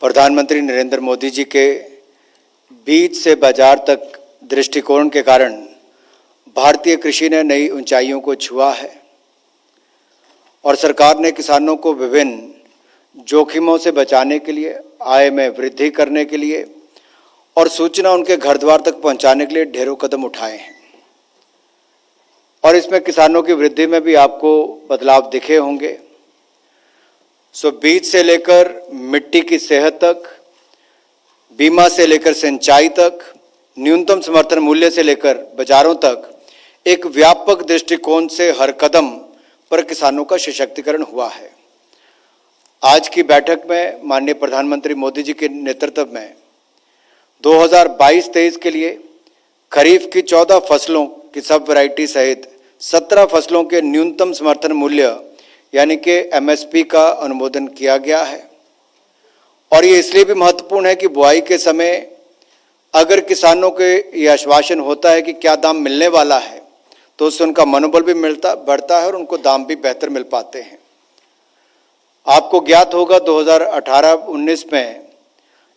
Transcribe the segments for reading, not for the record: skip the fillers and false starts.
प्रधानमंत्री नरेंद्र मोदी जी के बीज से बाजार तक दृष्टिकोण के कारण भारतीय कृषि ने नई ऊंचाइयों को छुआ है और सरकार ने किसानों को विभिन्न जोखिमों से बचाने के लिए, आय में वृद्धि करने के लिए और सूचना उनके घर द्वार तक पहुंचाने के लिए ढेरों कदम उठाए हैं। और इसमें किसानों की वृद्धि में भी आपको बदलाव दिखे होंगे। बीज से लेकर मिट्टी की सेहत तक, बीमा से लेकर सिंचाई तक, न्यूनतम समर्थन मूल्य से लेकर बाजारों तक एक व्यापक दृष्टिकोण से हर कदम पर किसानों का सशक्तिकरण हुआ है। आज की बैठक में माननीय प्रधानमंत्री मोदी जी के नेतृत्व में 2022-23 के लिए खरीफ की 14 फसलों की सब वैरायटी सहित 17 फसलों के न्यूनतम समर्थन मूल्य यानी कि एमएसपी का अनुमोदन किया गया है। और ये इसलिए भी महत्वपूर्ण है कि बुआई के समय अगर किसानों के ये आश्वासन होता है कि क्या दाम मिलने वाला है, तो उससे उनका मनोबल भी बढ़ता है और उनको दाम भी बेहतर मिल पाते हैं। आपको ज्ञात होगा 2018-19 में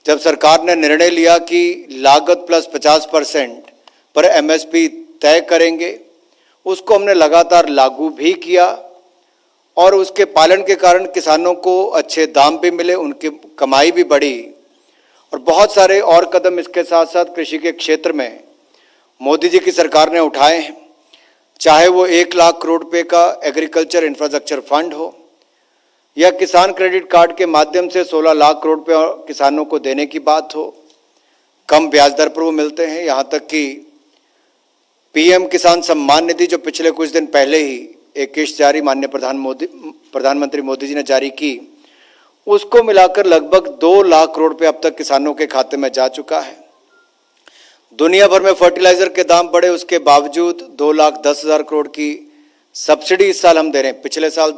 जब सरकार ने निर्णय लिया कि लागत प्लस 50% पर एमएसपी तय करेंगे, उसको हमने लगातार लागू भी किया और उसके पालन के कारण किसानों को अच्छे दाम भी मिले, उनकी कमाई भी बढ़ी और बहुत सारे और कदम इसके साथ साथ कृषि के क्षेत्र में मोदी जी की सरकार ने उठाए हैं। चाहे वो 1 लाख करोड़ रुपए का एग्रीकल्चर इंफ्रास्ट्रक्चर फंड हो या किसान क्रेडिट कार्ड के माध्यम से 16 लाख करोड़ रुपए किसानों को देने की बात हो, कम ब्याज दर पर वो मिलते हैं। यहाँ तक कि पीएम किसान सम्मान निधि जो पिछले कुछ दिन पहले ही एक किस्त जारी माननीय प्रधानमंत्री मोदी जी ने जारी की, उसको मिलाकर लगभग 2 लाख करोड़ रुपए अब तक किसानों के खाते में जा चुका है। दुनिया भर में फर्टिलाइजर के दाम बढ़े, उसके बावजूद 2,10,000 करोड़ की सब्सिडी इस साल हम दे रहे हैं। पिछले साल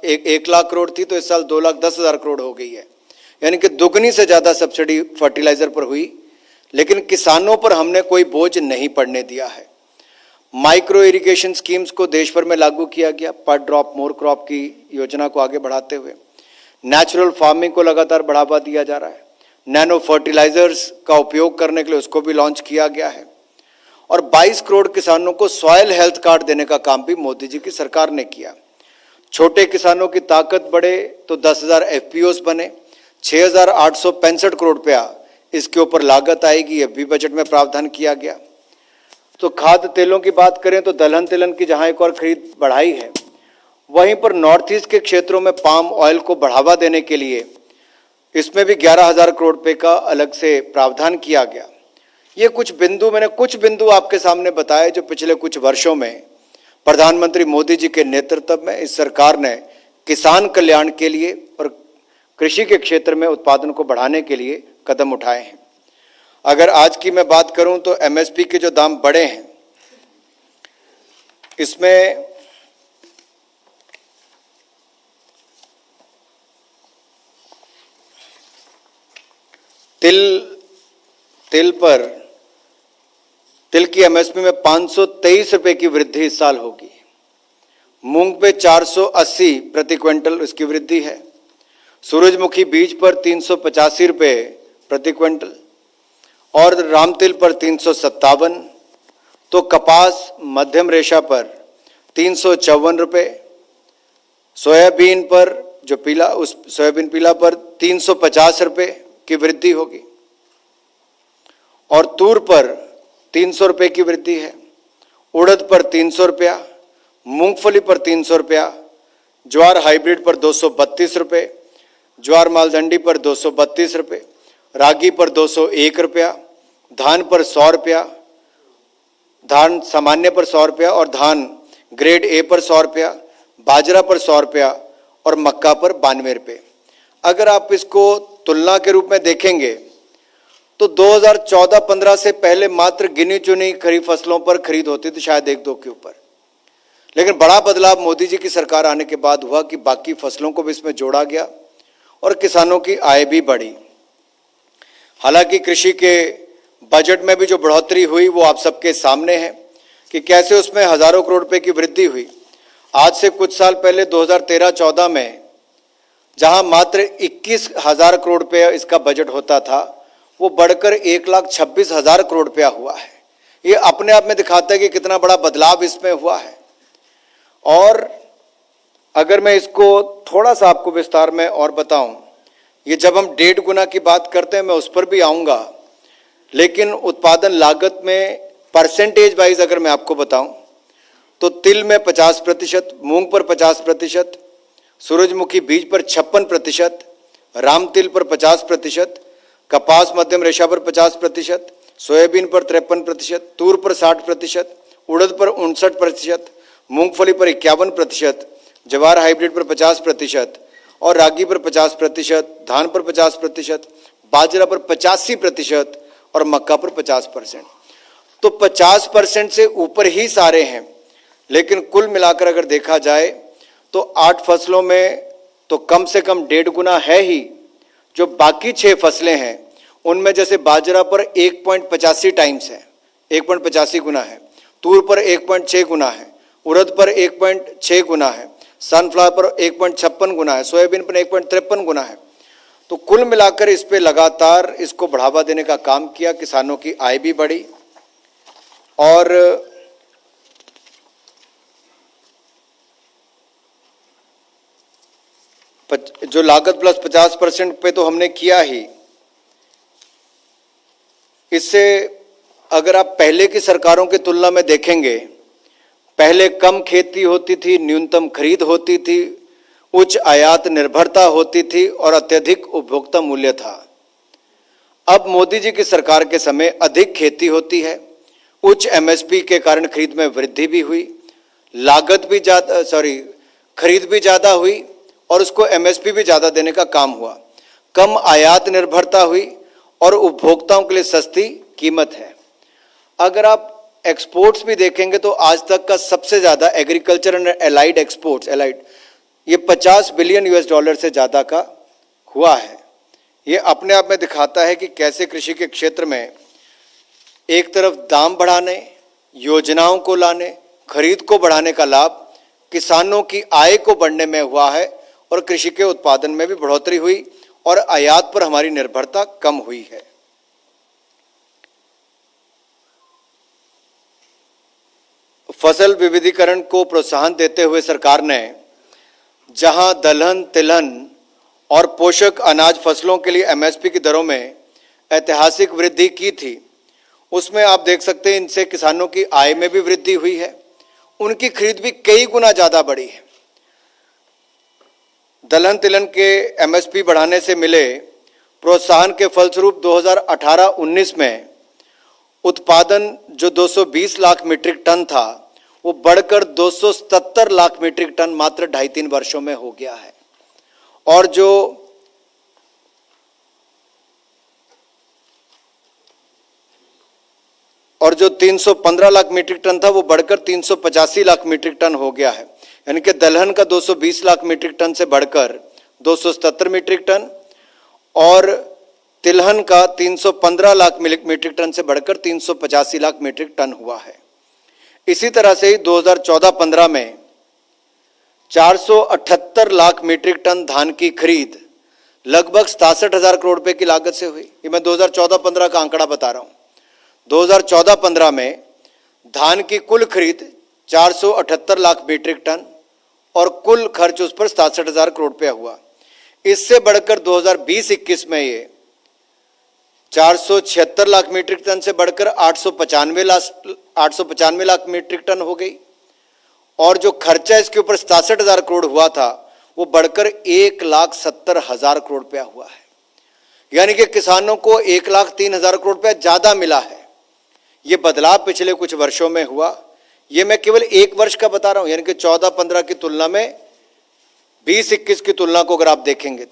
1 लाख करोड़ थी, तो इस साल 2,10,000 करोड़ हो गई है, यानी कि दुगनी से ज्यादा सब्सिडी फर्टिलाइजर पर हुई। लेकिन किसानों पर हमने कोई बोझ नहीं पड़ने दिया है। माइक्रो इरिगेशन स्कीम्स को देश भर में लागू किया गया, पर ड्रॉप मोर क्रॉप की योजना को आगे बढ़ाते हुए नेचुरल फार्मिंग को लगातार बढ़ावा दिया जा रहा है। नैनो फर्टिलाइजर्स का उपयोग करने के लिए उसको भी लॉन्च किया गया है और 22 करोड़ किसानो65 को सॉइल हेल्थ कार्ड देने का काम भी मोदी जी की सरकार ने किया। छोटे किसानों की ताकत बढ़े तो 10,000 एफपीओस बने, 6,865 करोड़ रुपया इसके ऊपर लागत आएगी, यह भी बजट में प्रावधान किया गया। तो खाद्य तेलों की बात करें तो दलहन तिलहन की जहां एक और खरीद बढ़ाई है, वहीं पर नॉर्थ ईस्ट के क्षेत्रों में पाम ऑयल को बढ़ावा देने के लिए इसमें भी 11,000 करोड़ रुपए का अलग से प्रावधान किया गया। ये मैंने कुछ बिंदु आपके सामने बताए जो पिछले कुछ वर्षों में प्रधानमंत्री मोदी जी के नेतृत्व में इस सरकार ने किसान कल्याण के लिए और कृषि के क्षेत्र में उत्पादन को बढ़ाने के लिए कदम उठाए हैं। अगर आज की मैं बात करूं तो एमएसपी के जो दाम बढ़े हैं, इसमें तिल की एमएसपी में 523 रुपए की वृद्धि इस साल होगी। मूंग पे 480 प्रति क्विंटल उसकी वृद्धि है। सूरजमुखी बीज पर 385 रुपए प्रति क्विंटल और रामतिल पर 357। तो कपास मध्यम रेशा पर 354 रुपए, सोयाबीन पर जो सोयाबीन पीला पर 350 रुपए की वृद्धि होगी और तूर पर 300 रुपए की वृद्धि है। उड़द पर 300 रुपया, मूंगफली पर 300 रुपया, ज्वार हाइब्रिड पर 232 रुपए, ज्वार मालदंडी पर 232 रुपए, रागी पर 201 रुपया, धान पर 100 रुपया, धान सामान्य पर 100 रुपया और धान ग्रेड ए पर 100 रुपया, बाजरा पर 100 रुपया और मक्का पर 92 रुपये। अगर आप इसको तुलना के रूप में देखेंगे तो 2014-15 से पहले मात्र गिनी चुनी खरीफ फसलों पर खरीद होती थी, शायद 1-2 के ऊपर। लेकिन बड़ा बदलाव मोदी जी की सरकार आने के बाद हुआ कि बाकी फसलों को भी इसमें जोड़ा गया और किसानों की आय भी बढ़ी। हालांकि कृषि के बजट में भी जो बढ़ोतरी हुई वो आप सबके सामने है कि कैसे उसमें हजारों करोड़ रुपए की वृद्धि हुई। आज से कुछ साल पहले 2013-14 में जहां मात्र 21,000 करोड़ रुपया इसका बजट होता था, वो बढ़कर 1,26,000 करोड़ रुपया हुआ है। ये अपने आप में दिखाता है कि कितना बड़ा बदलाव इसमें हुआ है। और अगर मैं इसको थोड़ा सा आपको विस्तार में और बताऊं, ये जब हम 1.5 गुना की बात करते हैं, मैं उस पर भी आऊंगा, लेकिन उत्पादन लागत में परसेंटेज वाइज अगर मैं आपको बताऊं तो तिल में 50%, मूंग पर 50%, सूरजमुखी बीज पर 56%, राम तिल पर 50%, कपास मध्यम रेशा पर 50%, सोयाबीन पर 53%, तूर पर 60%, उड़द पर 59%, मूंगफली पर 51%, जवार हाइब्रिड पर 50% और रागी पर 50%, धान पर 50%, बाजरा पर 85% और मक्का पर 50%। तो 50% से ऊपर ही सारे हैं। लेकिन कुल मिलाकर अगर देखा जाए तो 8 फसलों में तो कम से कम 1.5 गुना है ही। जो बाकी 6 फसलें हैं उनमें जैसे बाजरा पर 1.85 टाइम्स है, 1.85 गुना है, तूर पर 1.6 गुना है, उड़द पर 1.6 गुना है, सनफ्लावर पर 1.56 गुना है, सोयाबीन पर 1.53 गुना है। तो कुल मिलाकर इस पे लगातार इसको बढ़ावा देने का काम किया, किसानों की आय भी बढ़ी और जो लागत प्लस 50% पे तो हमने किया ही। इससे अगर आप पहले की सरकारों की तुलना में देखेंगे, पहले कम खेती होती थी, न्यूनतम खरीद होती थी, उच्च आयात निर्भरता होती थी और अत्यधिक उपभोक्ता मूल्य था। अब मोदी जी की सरकार के समय अधिक खेती होती है, उच्च एमएसपी के कारण खरीद में वृद्धि भी हुई, लागत भी खरीद भी ज्यादा हुई और उसको एमएसपी भी ज्यादा देने का काम हुआ। कम आयात निर्भरता हुई और उपभोक्ताओं के लिए सस्ती कीमत है। अगर आप एक्सपोर्ट्स भी देखेंगे तो आज तक का सबसे ज्यादा एग्रीकल्चर एंड एलाइड एक्सपोर्ट्स, ये 50 बिलियन यूएस डॉलर से ज्यादा का हुआ है। ये अपने आप में दिखाता है कि कैसे कृषि के क्षेत्र में एक तरफ दाम बढ़ाने, योजनाओं को लाने, खरीद को बढ़ाने का लाभ किसानों की आय को बढ़ने में हुआ है और कृषि के उत्पादन में भी बढ़ोतरी हुई और आयात पर हमारी निर्भरता कम हुई है। फसल विविधीकरण को प्रोत्साहन देते हुए सरकार ने जहां दलहन, तिलहन और पोषक अनाज फसलों के लिए एमएसपी की दरों में ऐतिहासिक वृद्धि की थी, उसमें आप देख सकते हैं इनसे किसानों की आय में भी वृद्धि हुई है, उनकी खरीद भी कई गुना ज्यादा बढ़ी है। दलहन तिलहन के एमएसपी बढ़ाने से मिले प्रोत्साहन के फलस्वरूप 2018-19 में उत्पादन जो 220 लाख मीट्रिक टन था वो बढ़कर 277 लाख मीट्रिक टन मात्र 2.5-3 वर्षों में हो गया है। और जो 315 लाख मीट्रिक टन था वो बढ़कर 385 लाख मीट्रिक टन हो गया है। यानी कि दलहन का 220 लाख मीट्रिक टन से बढ़कर 277 मीट्रिक टन और तिलहन का 315 लाख मीट्रिक टन से बढ़कर 385 लाख मीट्रिक टन हुआ है। इसी तरह से ही 2014-15 में 478 लाख मीट्रिक टन धान की खरीद लगभग 67,000 करोड़ रुपए की लागत से हुई। ये मैं 2014-15 का आंकड़ा बता रहा हूं। 2014-15 में धान की कुल खरीद 478 लाख मीट्रिक टन और कुल खर्च उस पर 67,000 करोड़ रुपया हुआ। इससे बढ़कर 2020-21 में ये 476 लाख मीट्रिक टन से बढ़कर 895 लाख मीट्रिक टन हो गई और जो खर्चा इसके ऊपर 67,000 करोड़ हुआ था वो बढ़कर 1,70,000 करोड़ रुपया हुआ है। यानी कि किसानों को 1,03,000 करोड़ रुपया ज्यादा मिला है। ये बदलाव पिछले कुछ वर्षों में हुआ। ये मैं केवल एक वर्ष का बता रहा हूं, यानी कि 14-15 की तुलना में 20-21 की तुलना को अगर आप देखेंगे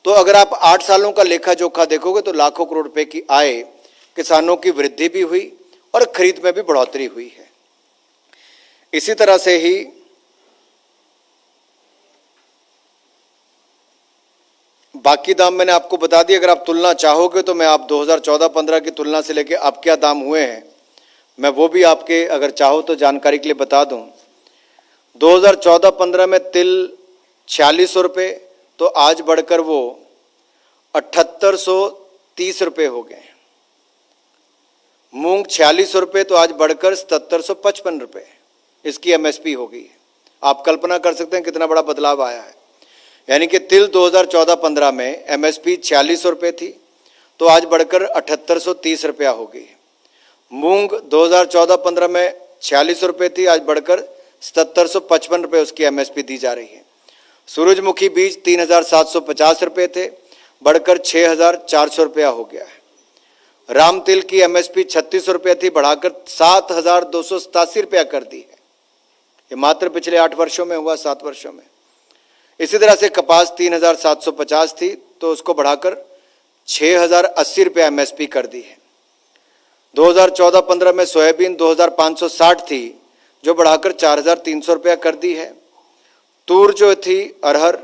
तो अगर आप 8 सालों का लेखा जोखा देखोगे तो लाखों करोड़ रुपए की आय, किसानों की वृद्धि भी हुई और खरीद में भी बढ़ोतरी हुई है। इसी तरह से ही बाकी दाम मैंने आपको बता दिए। अगर आप तुलना चाहोगे तो मैं आप 2014-15 की तुलना से लेके अब क्या दाम हुए हैं मैं वो भी आपके अगर चाहो तो जानकारी के लिए बता दूं। 2014-15 में तिल 4600 रुपये, तो आज बढ़कर वो 7830 रुपये हो गए। मूंग 4600 रुपये तो आज बढ़कर 7755 रुपये इसकी एमएसपी हो गई है। आप कल्पना कर सकते हैं कितना बड़ा बदलाव आया है। यानी कि तिल 2014-15 में एमएसपी 4600 रुपये थी तो आज बढ़कर 7830 रुपया हो गई। मूंग 2014-15 में 4600 रुपये थी, आज बढ़कर 7755 रुपये उसकी एमएसपी दी जा रही है। सूरजमुखी बीज 3750 रुपये थे, बढ़कर 6400 रुपया हो गया है। राम तिल की एमएसपी 3600 रुपये थी, बढ़ाकर 7287 रुपया कर दी है। ये मात्र पिछले 8 वर्षों में हुआ, 7 वर्षों में। इसी तरह से कपास 3750 थी तो उसको बढ़ाकर 6080 रुपया एमएसपी कर दी है। 2014-15 में सोयाबीन 2560 थी जो बढ़ाकर 4300 रुपया कर दी है। तूर जो थी अरहर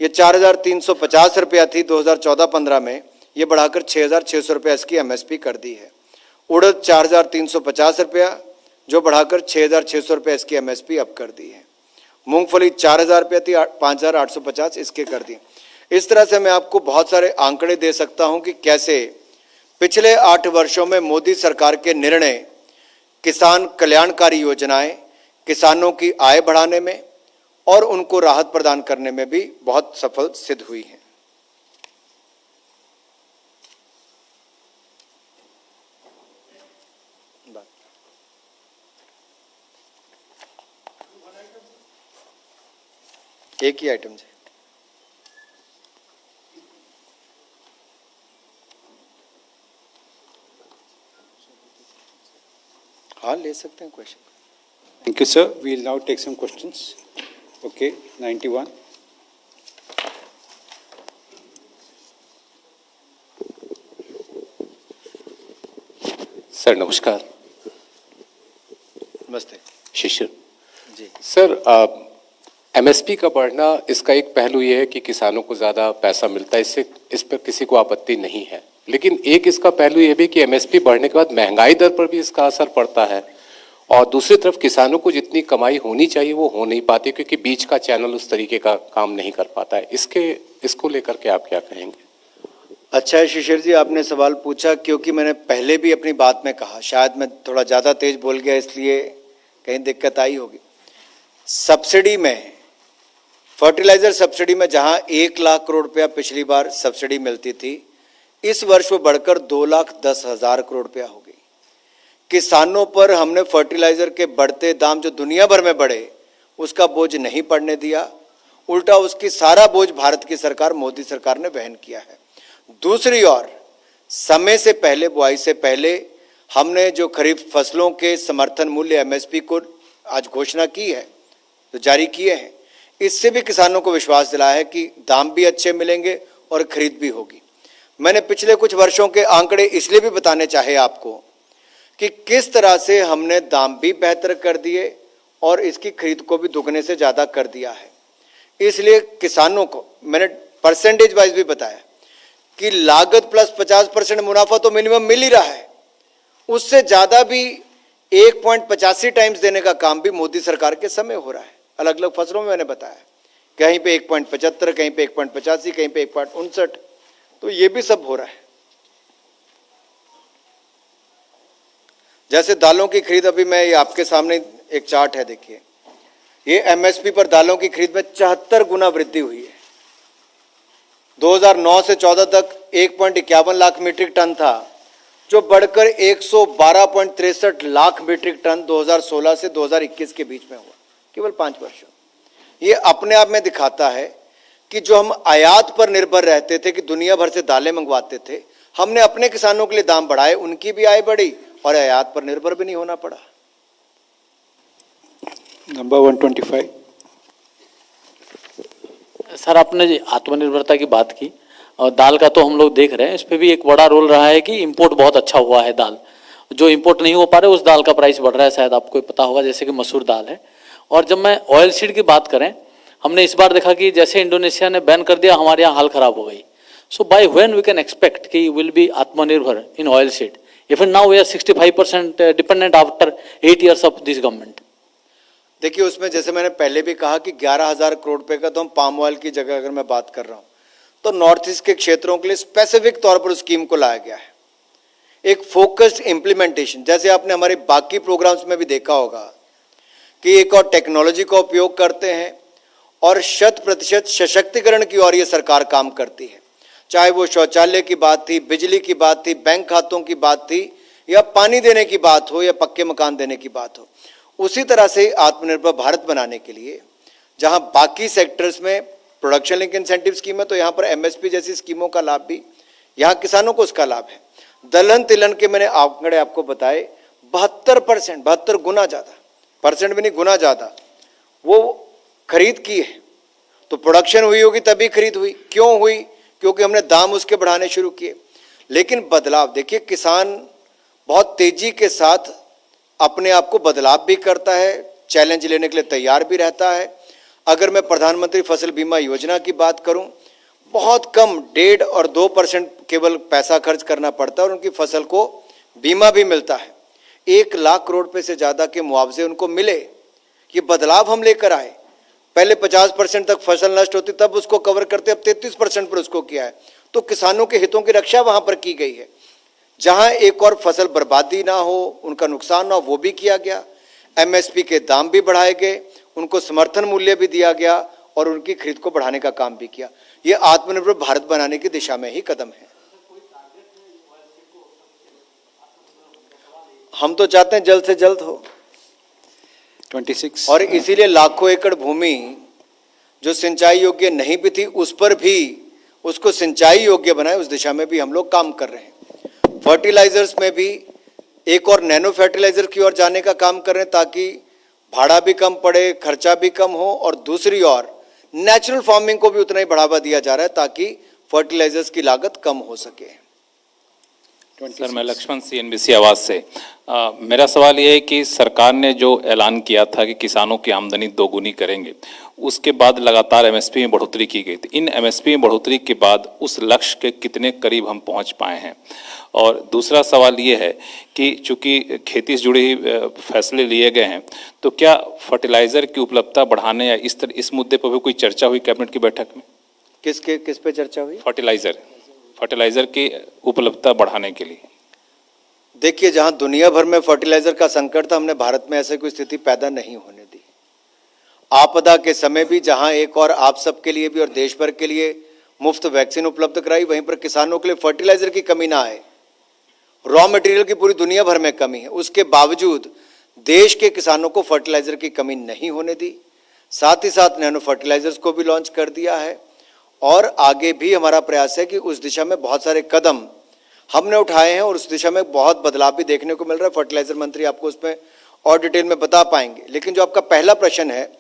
ये 4350 रुपया थी 2014-15 में, ये बढ़ाकर 6600 रुपया इसकी एमएसपी कर दी है। उड़द 4350 रुपया जो बढ़ाकर 6600 रुपया इसकी एमएसपी अब कर दी है। मूंगफली 4000 रुपया थी, 5850 इसके कर दी। इस तरह से मैं आपको बहुत सारे आंकड़े दे सकता हूं कि कैसे पिछले 8 वर्षों में मोदी सरकार के निर्णय किसान कल्याणकारी योजनाएं किसानों की आय बढ़ाने में और उनको राहत प्रदान करने में भी बहुत सफल सिद्ध हुई हैं। एक ही आइटम से हाँ ले सकते हैं question. Thank you, sir. We will now take some questions. Okay, 91. Sir नमस्कार। नमस्ते। शिशिर जी सर, एमएसपी का बढ़ना इसका एक पहलू ये है कि किसानों को ज़्यादा पैसा मिलता है, इससे इस पर किसी को आपत्ति नहीं है। लेकिन एक इसका पहलू ये भी कि एमएसपी बढ़ने के बाद महंगाई दर पर भी इसका असर पड़ता है और दूसरी तरफ किसानों को जितनी कमाई होनी चाहिए वो हो नहीं पाती क्योंकि बीच का चैनल उस तरीके का काम नहीं कर पाता है। इसको लेकर के आप क्या कहेंगे? अच्छा है शिशिर जी, आपने सवाल पूछा क्योंकि मैंने पहले भी अपनी बात में कहा, शायद मैं थोड़ा ज़्यादा तेज बोल गया इसलिए कहीं दिक्कत आई होगी। सब्सिडी में, फर्टिलाइजर सब्सिडी में जहां 1 लाख करोड़ रुपया पिछली बार सब्सिडी मिलती थी, इस वर्ष वो बढ़कर 2,10,000 करोड़ रुपया हो गई। किसानों पर हमने फर्टिलाइजर के बढ़ते दाम जो दुनिया भर में बढ़े उसका बोझ नहीं पड़ने दिया, उल्टा उसकी सारा बोझ भारत की सरकार, मोदी सरकार ने वहन किया है। दूसरी ओर समय से पहले, बुआई से पहले हमने जो खरीफ फसलों के समर्थन मूल्य एमएसपी को आज घोषणा की है, तो जारी किए हैं, इससे भी किसानों को विश्वास दिलाया है कि दाम भी अच्छे मिलेंगे और खरीद भी होगी। मैंने पिछले कुछ वर्षों के आंकड़े इसलिए भी बताने चाहे आपको कि किस तरह से हमने दाम भी बेहतर कर दिए और इसकी खरीद को भी दुगने से ज़्यादा कर दिया है। इसलिए किसानों को मैंने परसेंटेज वाइज भी बताया कि लागत प्लस 50% मुनाफा तो मिनिमम मिल ही रहा है, उससे ज़्यादा भी 1.85 टाइम्स देने का काम भी मोदी सरकार के समय हो रहा है। अलग अलग फसलों में मैंने बताया, कहीं पे 1.75, कहीं पे 1.85, कहीं पे 1.59, तो ये भी सब हो रहा है। जैसे दालों की खरीद, अभी मैं ये आपके सामने एक चार्ट है, देखिए, ये एमएसपी पर दालों की खरीद में 74 गुना वृद्धि हुई है। 2009 से 14 तक 1.51 लाख मीट्रिक टन था, जो बढ़कर 112.63 लाख मीट्रिक टन 2016 से 2021 के बीच में हुआ, केवल 5 वर्षों। ये अपने आप में दिखाता है कि जो हम आयात पर निर्भर रहते थे, कि दुनिया भर से दालें मंगवाते थे, हमने अपने किसानों के लिए दाम बढ़ाए, उनकी भी आय बढ़ी और आयात पर निर्भर भी नहीं होना पड़ा। नंबर 125। सर, आपने आत्मनिर्भरता की बात की और दाल का तो हम लोग देख रहे हैं, इस पे भी एक बड़ा रोल रहा है कि इंपोर्ट बहुत अच्छा हुआ है। दाल जो इंपोर्ट नहीं हो पा रहे उस दाल का प्राइस बढ़ रहा है, शायद आपको पता होगा, जैसे कि मसूर दाल है। और जब मैं ऑयल सीड की बात करें, हमने इस बार देखा कि जैसे इंडोनेशिया ने बैन कर दिया, हमारे यहाँ हाल खराब हो गई। So by when we can expect कि विल बी आत्मनिर्भर in oil seed? Even now we are 65% dependent after 8 years of this government. देखिए उसमें जैसे मैंने पहले भी कहा कि 11,000 करोड़ रुपए का तो हम पाम ऑयल की जगह अगर मैं बात कर रहा हूं तो नॉर्थ ईस्ट के क्षेत्रों के लिए स्पेसिफिक तौर पर उस स्कीम को लाया गया है। एक फोकस्ड इंप्लीमेंटेशन, जैसे आपने हमारे बाकी प्रोग्राम्स में भी देखा होगा कि एक और टेक्नोलॉजी का उपयोग करते हैं और 100% सशक्तिकरण की ओर ये सरकार काम करती है। चाहे वो शौचालय की बात थी, बिजली की बात थी, बैंक खातों की बात थी, या पानी देने की बात हो, या पक्के मकान देने की बात हो। उसी तरह से आत्मनिर्भर भारत बनाने के लिए जहां बाकी सेक्टर्स में प्रोडक्शन लिंक इंसेंटिव स्कीम है, तो यहाँ पर एमएसपी जैसी स्कीमों का लाभ भी यहाँ किसानों को उसका लाभ है। दलहन तिलहन के मैंने आंकड़े आपको बताए, 72%, 72 गुना ज्यादा, परसेंट भी नहीं गुना ज्यादा वो खरीद की है। तो प्रोडक्शन हुई होगी तभी खरीद हुई। क्यों हुई? क्योंकि हमने दाम उसके बढ़ाने शुरू किए। लेकिन बदलाव देखिए, किसान बहुत तेजी के साथ अपने आप को बदलाव भी करता है, चैलेंज लेने के लिए तैयार भी रहता है। अगर मैं प्रधानमंत्री फसल बीमा योजना की बात करूं, बहुत कम 1.5 और 2% केवल पैसा खर्च करना पड़ता है और उनकी फसल को बीमा भी मिलता है। 1 लाख करोड़ रुपए से ज्यादा के मुआवजे उनको मिले। ये बदलाव हम लेकर आए। पहले 50% तक फसल नष्ट होती तब उसको कवर करते, अब 33% पर उसको किया है। तो किसानों के हितों की रक्षा वहां पर की गई है। जहां एक और फसल बर्बादी ना हो, उनका नुकसान ना हो, वो भी किया गया। एमएसपी के दाम भी बढ़ाए गए, उनको समर्थन मूल्य भी दिया गया और उनकी खरीद को बढ़ाने का काम भी किया। ये आत्मनिर्भर भारत बनाने की दिशा में ही कदम है। हम तो चाहते हैं जल्द से जल्द हो 26 और इसीलिए लाखों एकड़ भूमि जो सिंचाई योग्य नहीं भी थी उस पर भी उसको सिंचाई योग्य बनाए, उस दिशा में भी हम लोग काम कर रहे हैं। फर्टिलाइजर्स में भी एक और नैनो फर्टिलाइजर की ओर जाने का काम कर रहे हैं ताकि भाड़ा भी कम पड़े, खर्चा भी कम हो, और दूसरी ओर नेचुरल फार्मिंग को भी उतना ही बढ़ावा दिया जा रहा है ताकि फर्टिलाइजर्स की लागत कम हो सके। सर, मैं लक्ष्मण सीएनबीसी आवाज से मेरा सवाल ये है कि सरकार ने जो ऐलान किया था कि किसानों की आमदनी दोगुनी करेंगे, उसके बाद लगातार एमएसपी में बढ़ोतरी की गई थी। इन एमएसपी में बढ़ोतरी के बाद उस लक्ष्य के कितने करीब हम पहुंच पाए हैं? और दूसरा सवाल ये है कि चूंकि खेती से जुड़ी फैसले लिए गए हैं, तो क्या फर्टिलाइजर की उपलब्धता बढ़ाने या इस मुद्दे पर भी कोई चर्चा हुई कैबिनेट की बैठक में? किस पे चर्चा हुई? फर्टिलाइजर की उपलब्धता बढ़ाने के लिए। देखिए, जहां दुनिया भर में फर्टिलाइजर का संकट था, हमने भारत में ऐसे कोई स्थिति पैदा नहीं होने दी। आपदा के समय भी जहां एक और आप सबके लिए भी और देश भर के लिए मुफ्त वैक्सीन उपलब्ध कराई, वहीं पर किसानों के लिए फर्टिलाइजर की कमी ना आए। रॉ मटेरियल की पूरी दुनिया भर में कमी है, उसके बावजूद देश के किसानों को फर्टिलाइजर की कमी नहीं होने दी। साथ ही साथ नैनो फर्टिलाइजर्स को भी लॉन्च कर दिया है और आगे भी हमारा प्रयास है कि उस दिशा में बहुत सारे कदम हमने उठाए हैं और उस दिशा में बहुत बदलाव भी देखने को मिल रहा है। फर्टिलाइजर मंत्री आपको उसमें और डिटेल में बता पाएंगे। लेकिन जो आपका पहला प्रश्न है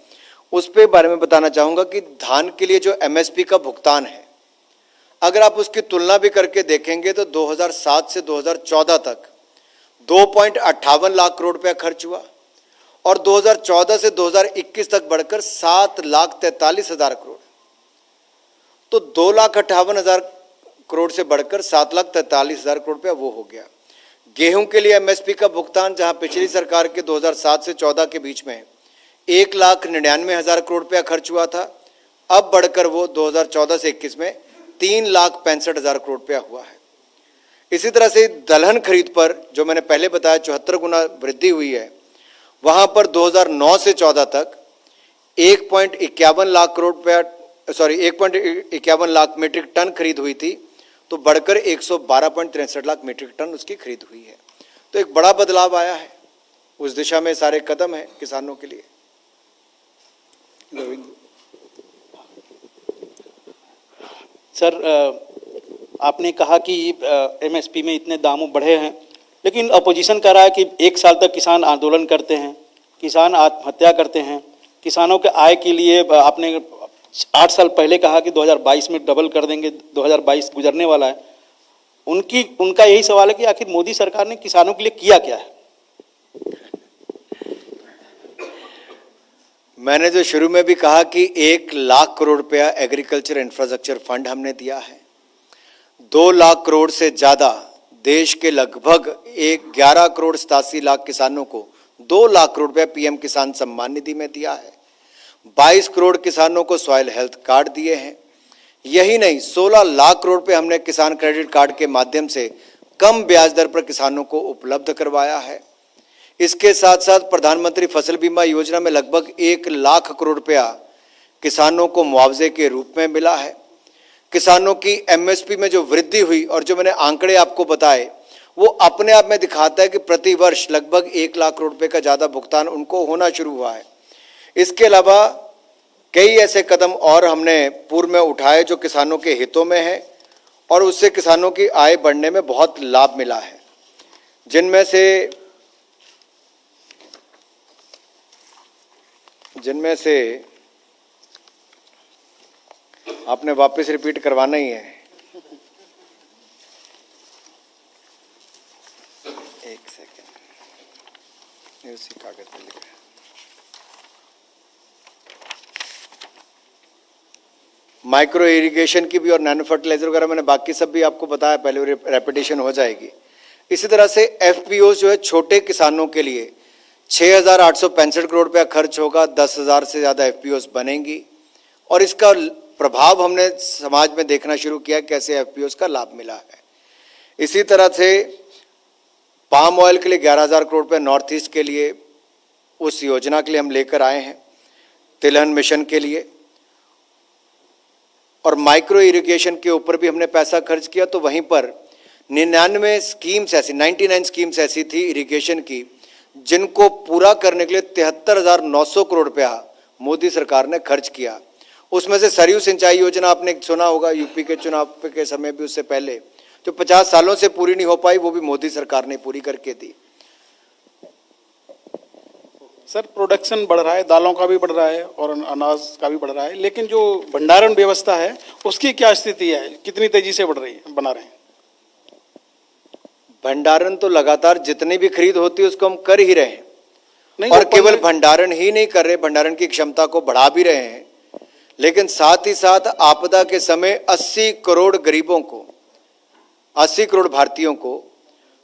उस पे बारे में बताना चाहूंगा कि धान के लिए जो एमएसपी का भुगतान है, अगर आप उसकी तुलना भी करके देखेंगे तो 2007 से 2014 तक 2.58 लाख करोड़ रुपया खर्च हुआ और 2014 से 2021 तक बढ़कर 7,43,000 करोड़, तो 2,58,000 करोड़ से बढ़कर 7,43,000 करोड़ रुपया वो हो गया। गेहूं के लिए एमएसपी का भुगतान जहां पिछली सरकार के 2007 से 14 के बीच में 1,99,000 करोड़ रुपया खर्च हुआ था, अब बढ़कर वो 2014 से 21 में 3,65,000 करोड़ रुपया हुआ है। इसी तरह से दलहन खरीद पर जो मैंने पहले बताया 74 गुना वृद्धि हुई है, वहां पर 2009 से 14 तक 1.51 लाख करोड़ रुपया 1.51 लाख मीट्रिक टन खरीद हुई थी, तो बढ़कर 112.63 लाख मीट्रिक टन उसकी खरीद हुई है। तो एक बड़ा बदलाव आया है, उस दिशा में सारे कदम हैं किसानों के लिए। सर, आपने कहा कि एमएसपी में इतने दाम बढ़े हैं, लेकिन अपोजिशन कह रहा है कि 1 साल तक किसान आंदोलन करते हैं, किसान आत्महत्या करते हैं। किसानों के आय के लिए आपने 8 साल पहले कहा कि 2022 में डबल कर देंगे, 2022 गुजरने वाला है। उनका यही सवाल है कि आखिर मोदी सरकार ने किसानों के लिए किया क्या है? मैंने जो शुरू में भी कहा कि 1 लाख करोड़ रुपया एग्रीकल्चर इंफ्रास्ट्रक्चर फंड हमने दिया है। 2 लाख करोड़ से ज्यादा देश के लगभग 11 करोड़ 87 लाख किसानों को 2 लाख करोड़ रुपया पीएम किसान सम्मान निधि में दिया है। 22 करोड़ किसानों को सॉइल हेल्थ कार्ड दिए हैं। यही नहीं, 16 लाख करोड़ रुपए हमने किसान क्रेडिट कार्ड के माध्यम से कम ब्याज दर पर किसानों को उपलब्ध करवाया है। इसके साथ साथ प्रधानमंत्री फसल बीमा योजना में लगभग 1 लाख करोड़ रुपया किसानों को मुआवजे के रूप में मिला है। किसानों की एमएसपी में जो वृद्धि हुई और जो मैंने आंकड़े आपको बताए, वो अपने आप में दिखाता है कि प्रति वर्ष लगभग 1 लाख करोड़ रुपए का ज्यादा भुगतान उनको होना शुरू हुआ है। इसके अलावा कई ऐसे कदम और हमने पूर्व में उठाए जो किसानों के हितों में है और उससे किसानों की आय बढ़ने में बहुत लाभ मिला है। जिनमें से आपने वापस रिपीट करवाना ही है। एक सेकंड, उसी कागज पे लिखा है। माइक्रो इरिगेशन की भी और नैनो फर्टिलाइजर वगैरह मैंने बाकी सब भी आपको बताया, पहले रेपिटेशन हो जाएगी। इसी तरह से एफपीओ जो है छोटे किसानों के लिए 6,865 करोड़ रुपया खर्च होगा, 10,000 से ज्यादा एफपीओ बनेंगी और इसका प्रभाव हमने समाज में देखना शुरू किया, कैसे एफपीओ का लाभ मिला है। इसी तरह से पाम ऑयल के लिए 11,000 करोड़ रुपये नॉर्थ ईस्ट के लिए उस योजना के लिए हम लेकर आए हैं, तिलहन मिशन के लिए। और माइक्रो इरिगेशन के ऊपर भी हमने पैसा खर्च किया, तो वहीं पर 99 स्कीम्स ऐसी 99 स्कीम्स ऐसी थी इरिगेशन की जिनको पूरा करने के लिए 73,900 करोड़ रुपया मोदी सरकार ने खर्च किया। उसमें से सरयू सिंचाई योजना आपने सुना होगा, यूपी के चुनाव के समय भी, उससे पहले जो 50 सालों से पूरी नहीं हो पाई, वो भी मोदी सरकार ने पूरी करके दी। सर, प्रोडक्शन बढ़ रहा है, दालों का भी बढ़ रहा है और अनाज का भी बढ़ रहा है, लेकिन जो भंडारण व्यवस्था है उसकी क्या स्थिति है, कितनी तेजी से बढ़ रही है, बना रहे हैं? भंडारण तो लगातार जितनी भी खरीद होती है उसको हम कर ही रहे हैं, नहीं, और केवल भंडारण ही नहीं कर रहे, भंडारण की क्षमता को बढ़ा भी रहे हैं। लेकिन साथ ही साथ आपदा के समय 80 करोड़ गरीबों को, 80 करोड़ भारतीयों को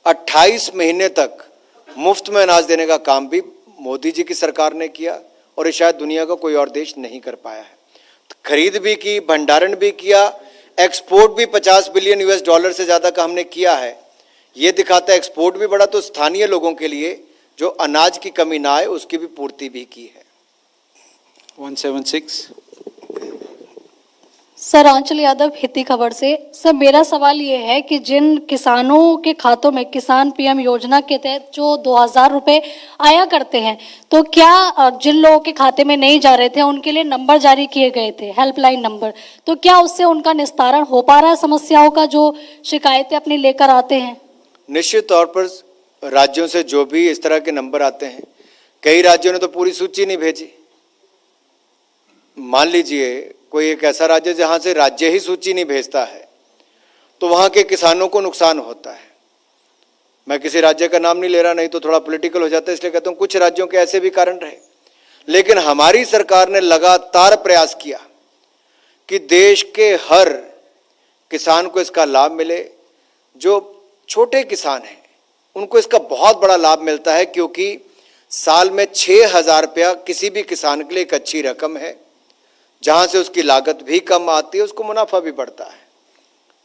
28 महीने तक मुफ्त में अनाज देने का काम भी मोदी जी की सरकार ने किया और ये शायद दुनिया का कोई और देश नहीं कर पाया है। तो खरीद भी की, भंडारण भी किया, एक्सपोर्ट भी 50 बिलियन यूएस डॉलर से ज्यादा का हमने किया है। ये दिखाता है एक्सपोर्ट भी बढ़ा, तो स्थानीय लोगों के लिए जो अनाज की कमी ना आए उसकी भी पूर्ति भी की है। 176। सर, आंचल यादव, हिती खबर से। सर, मेरा सवाल ये है कि जिन किसानों के खातों में किसान पीएम योजना के तहत जो 2,000 रुपए आया करते हैं, तो क्या जिन लोगों के खाते में नहीं जा रहे थे उनके लिए नंबर जारी किए गए थे, हेल्पलाइन नंबर, तो क्या उससे उनका निस्तारण हो पा रहा है समस्याओं का, जो शिकायतें अपनी लेकर आते हैं? निश्चित तौर पर राज्यों से जो भी इस तरह के नंबर आते हैं, कई राज्यों ने तो पूरी सूची नहीं भेजी। मान लीजिए कोई एक ऐसा राज्य जहां से राज्य ही सूची नहीं भेजता है, तो वहां के किसानों को नुकसान होता है। मैं किसी राज्य का नाम नहीं ले रहा, नहीं तो थोड़ा पॉलिटिकल हो जाता है, इसलिए कहता हूं कुछ राज्यों के ऐसे भी कारण रहे। लेकिन हमारी सरकार ने लगातार प्रयास किया कि देश के हर किसान को इसका लाभ मिले। जो छोटे किसान हैं उनको इसका बहुत बड़ा लाभ मिलता है, क्योंकि साल में 6,000 रुपया किसी भी किसान के लिए एक अच्छी रकम है, जहां से उसकी लागत भी कम आती है, उसको मुनाफा भी बढ़ता है।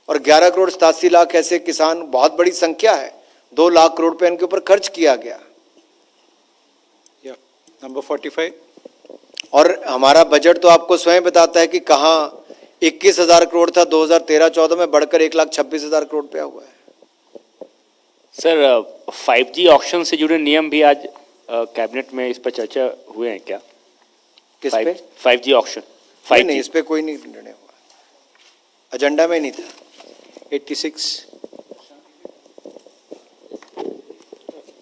और 11 करोड़ 87 लाख ऐसे किसान बहुत बड़ी संख्या है। 2 लाख करोड़ रुपए इनके ऊपर खर्च किया गया। नंबर 45। और हमारा बजट तो आपको स्वयं बताता है कि कहां 21,000 करोड़ था 2013-14 में, बढ़कर 1,26,000 करोड़ रुपया हुआ है। सर, 5G ऑक्शन से जुड़े नियम भी आज कैबिनेट में इस पर चर्चा हुए हैं क्या? किस पे? 5G auction. नहीं, इस पे कोई नहीं निर्णय हुआ, एजेंडा में नहीं था। 86।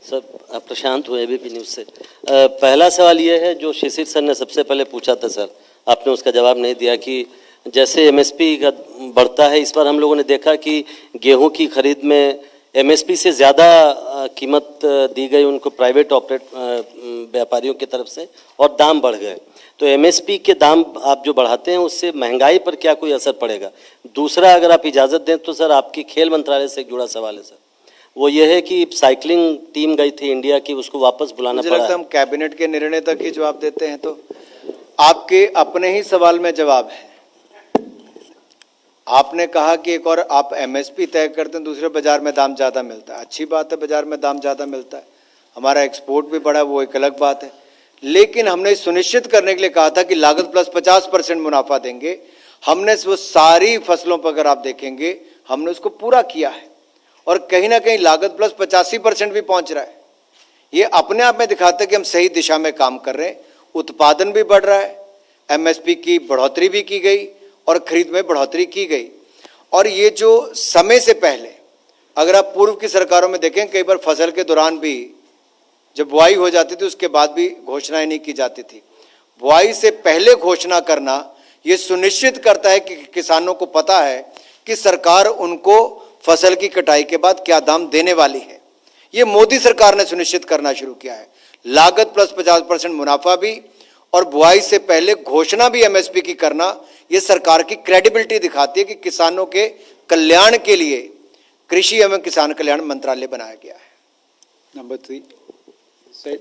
सर, प्रशांत हुए एबीपी न्यूज़ से। पहला सवाल ये है जो शिशिर सर ने सबसे पहले पूछा था सर, आपने उसका जवाब नहीं दिया, कि जैसे एमएसपी का बढ़ता है, इस बार हम लोगों ने देखा कि गेहूं की खरीद में एमएसपी से ज़्यादा कीमत दी गई उनको प्राइवेट व्यापारियों की तरफ से, और दाम बढ़ गए। तो एमएसपी के दाम आप जो बढ़ाते हैं उससे महंगाई पर क्या कोई असर पड़ेगा? दूसरा, अगर आप इजाज़त दें तो सर, आपकी खेल मंत्रालय से एक जुड़ा सवाल है सर। वो ये है कि साइकिलिंग टीम गई थी इंडिया की, उसको वापस बुलाना मुझे पड़ा लगता है है। हम कैबिनेट के निर्णय तक ही जवाब देते हैं, तो आपके अपने ही सवाल में जवाब है। आपने कहा कि एक और आप एमएसपी तय करते हैं, दूसरे बाजार में दाम ज़्यादा मिलता है। अच्छी बात है, बाजार में दाम ज़्यादा मिलता है, हमारा एक्सपोर्ट भी बढ़ा, वो एक अलग बात है। लेकिन हमने सुनिश्चित करने के लिए कहा था कि लागत प्लस 50% मुनाफा देंगे। हमने वो सारी फसलों पर अगर आप देखेंगे हमने उसको पूरा किया है, और कहीं ना कहीं लागत प्लस 85% भी पहुंच रहा है। ये अपने आप में दिखाता है कि हम सही दिशा में काम कर रहे हैं। उत्पादन भी बढ़ रहा है, एमएसपी की बढ़ोतरी भी की गई और खरीद में बढ़ोतरी की गई। और ये जो समय से पहले, अगर आप पूर्व की सरकारों में देखें, कई बार फसल के दौरान भी जब बुआई हो जाती थी उसके बाद भी घोषणाएं नहीं की जाती थी। बुआई से पहले घोषणा करना ये सुनिश्चित करता है कि किसानों को पता है कि सरकार उनको फसल की कटाई के बाद क्या दाम देने वाली है। ये मोदी सरकार ने सुनिश्चित करना शुरू किया है। लागत प्लस 50% मुनाफा भी और बुआई से पहले घोषणा भी एमएसपी की करना, ये सरकार की क्रेडिबिलिटी दिखाती है कि किसानों के कल्याण के लिए कृषि एवं किसान कल्याण मंत्रालय बनाया गया है। Number 3. Said.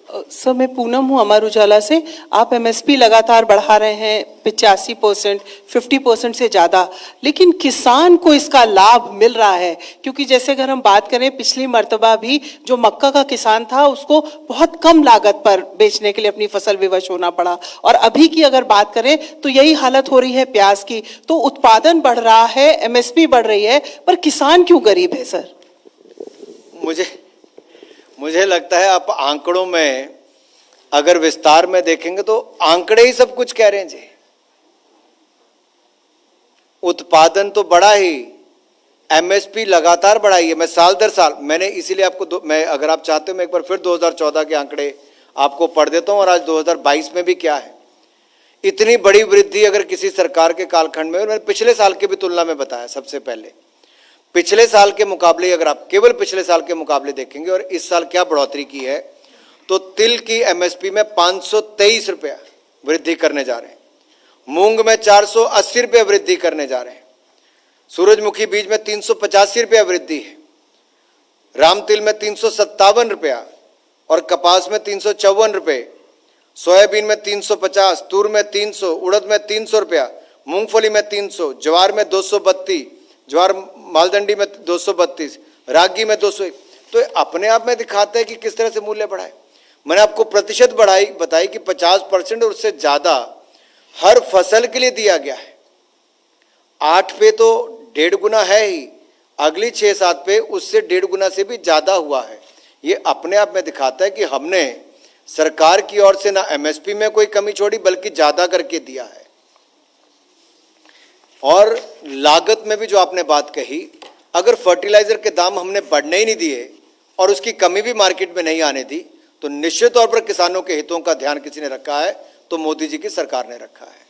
सर मैं पूनम हूँ अमर उजाला से। आप एमएसपी लगातार बढ़ा रहे हैं 85%, 50% से ज़्यादा, लेकिन किसान को इसका लाभ मिल रहा है? क्योंकि जैसे अगर हम बात करें, पिछली मर्तबा भी जो मक्का का किसान था उसको बहुत कम लागत पर बेचने के लिए अपनी फसल विवश होना पड़ा, और अभी की अगर बात करें तो यही हालत हो रही है प्याज की। तो उत्पादन बढ़ रहा है, एमएसपी बढ़ रही है, पर किसान क्यों गरीब है सर? मुझे लगता है आप आंकड़ों में अगर विस्तार में देखेंगे तो आंकड़े ही सब कुछ कह रहे हैं जी। उत्पादन तो बढ़ा ही, एमएसपी लगातार बढ़ाई है। मैं साल दर साल, मैंने इसीलिए आपको मैं अगर आप चाहते हो मैं एक बार फिर 2014 के आंकड़े आपको पढ़ देता हूं, और आज 2022 में भी क्या है। इतनी बड़ी वृद्धि अगर किसी सरकार के कालखंड में, मैंने पिछले साल की भी तुलना में बताया। सबसे पहले पिछले साल के मुकाबले, अगर आप केवल पिछले साल के मुकाबले देखेंगे और इस साल क्या बढ़ोतरी की है, तो तिल की एमएसपी में 523 रुपया वृद्धि करने जा रहे हैं, मूंग में 480 रुपया वृद्धि करने जा रहे हैं, सूरजमुखी बीज में 385 रुपया वृद्धि है, राम तिल में 357 रुपया और कपास में 354 रुपये, सोयाबीन में 350, तूर में 300, उड़द में 300 रुपया, मूंगफली में 300, ज्वार में 232, ज्वार मालदंडी में 232, रागी में 201। तो अपने आप में दिखाता है कि किस तरह से मूल्य बढ़ाए। मैंने आपको प्रतिशत बताई कि 50% और उससे ज्यादा हर फसल के लिए दिया गया है। 8 पे तो 1.5 गुना है ही, अगली 6-7 पे उससे 1.5 गुना से भी ज्यादा हुआ है। ये अपने आप में दिखाता है कि हमने सरकार की ओर से ना एमएसपी में कोई कमी छोड़ी बल्कि ज्यादा करके दिया है। और लागत में भी जो आपने बात कही, अगर फर्टिलाइजर के दाम हमने बढ़ने ही नहीं दिए और उसकी कमी भी मार्केट में नहीं आने दी, तो निश्चित तौर पर किसानों के हितों का ध्यान किसी ने रखा है, तो मोदी जी की सरकार ने रखा है।